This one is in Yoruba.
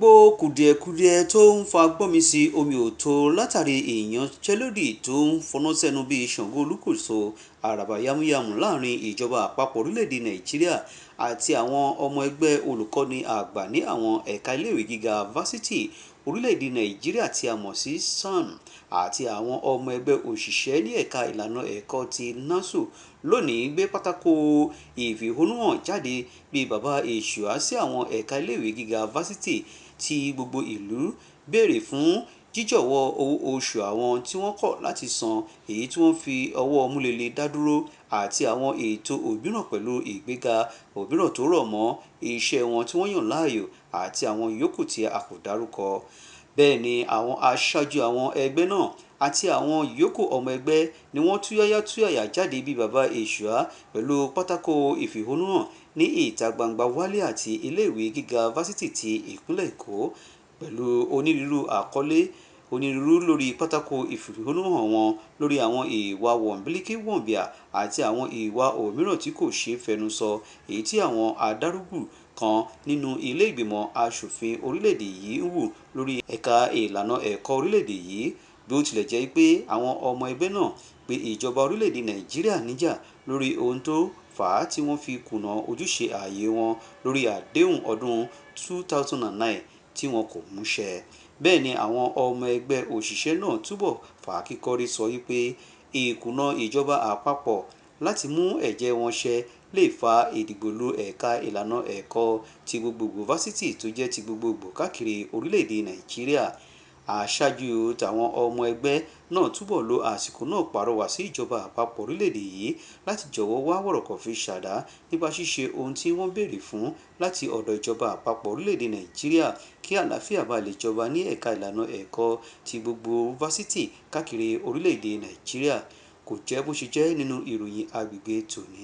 gbogbo kùdìẹ̀kudiẹ tó ń fa gbọ́nmi-sí omi ò tó látàrí ìyanṣẹ́lódì tó ń fọná sẹ́nu bíi Ṣàngó Olúkòso àràbà yamuyamu láàrin ìjọba àpapọ̀ orílẹ̀-èdè Nàìjíríà àti àwọn ọmọ ẹgbẹ́ olùkọ́ni àgbà ní àwọn ẹ̀ka iléèwé gíga fásitì orílẹ̀-èdè Nàìjíríà tí a mọ̀ sí SAN àti àwọn ọmọ ẹgbẹ́ òṣìṣẹ́ ní ẹ̀ka ìlànà ẹ̀kọ́ ti NASU lónìí gbé pátákó ìfẹ̀hónúhàn jáde bíi bàbá èṣùà sí àwọn ẹ̀ka iléèwé gíga fásitì tí gbogbo ìlú béèrè fún jíjọ̀wọ́ owó oṣù àwọn tí wọ́n kọ̀ láti san èyí tí wọ́n fi ọwọ́ múlẹ̀lẹ̀ dá dúró àti àwọn ètò òmíràn pẹ̀lú ìgbéga òmíràn tó rọ̀ mọ́ iṣẹ́ wọn tí wọ́n yàn láàyò àti àwọn ìyókù tí a kò dárúkọ. Bẹ́ẹ̀ ni àwọn aṣáájú àwọn ẹgbẹ́ náà àti àwọn ìyókù ọmọ ẹgbẹ́ ni wọ́n túyáyá jáde bíi bàbá èṣùà pẹ̀lú pátákó ìfẹ̀hónúhàn ní ìta gbangba Wálé àti iléèwé gíga fásitì ti ìpínlẹ̀ Èkó pẹ̀lú onírúurú àkọlé onírúurú lórí pátákó ìfẹ̀hónúhàn wọn lórí àwọn ìwà wọ̀nbílíkì-wọ̀nbìà àti àwọn ìwà òmíràn tí kò ṣeé fẹnu sọ èyí tí àwọn adárúgù kan nínú ilé ìgbìmọ̀ aṣòfin orílẹ̀-èdè yìí ń hù lórí ẹ̀ka ìlànà ẹ̀kọ́ orílẹ̀-èdè yìí bí ó tilẹ̀ jẹ́ pé àwọn ọmọ ẹgbẹ́ náà pe ìjọba orílẹ̀-èdè Nàìjíríà níjà lórí ohun tó fà á tí wọ́n fi kùnà ojúṣe ààyè wọn lórí àdéhùn ọdún 2009 tí wọn kò múṣẹ. Bẹ́ẹ̀ ni àwọn ọmọ ẹgbẹ́ òṣìṣẹ́ náà túbọ̀ fàákíkọ́rí sọ wípé ìkùnà ìjọba àpapọ̀ láti mú ẹ̀jẹ́ wọn ṣẹ lè fa ìdìgbòlù ẹ̀ka ìlànà ẹ̀kọ́ ti gbogbogbò fásitì tó jẹ́ ti gbogbogbò káàkiri orílẹ̀-èdè Nàìjíríà. Aṣáájú tàwọn ọmọ ẹgbẹ́ náà túbọ̀ lo àsìkò náà pàrọwà sí ìjọba àpapọ̀ orílẹ̀-èdè yìí láti jọ̀wọ́ wá wọ̀rọ̀kọ̀ fi ṣàdá nípa ṣíṣe ohun tí wọ́n béèrè fún láti ọ̀dọ̀ ìjọba àpapọ̀ orílẹ̀-èdè Nàìjíríà kí àlàáfíà bá lè jọba ní ẹ̀ka ìlànà ẹ̀kọ́ ti gbogbo fásitì káàkiri orílẹ̀-èdè Nàìjíríà. Kò jẹ́ bó ṣe jẹ́ nínú ìròyìn agbègbè tòní.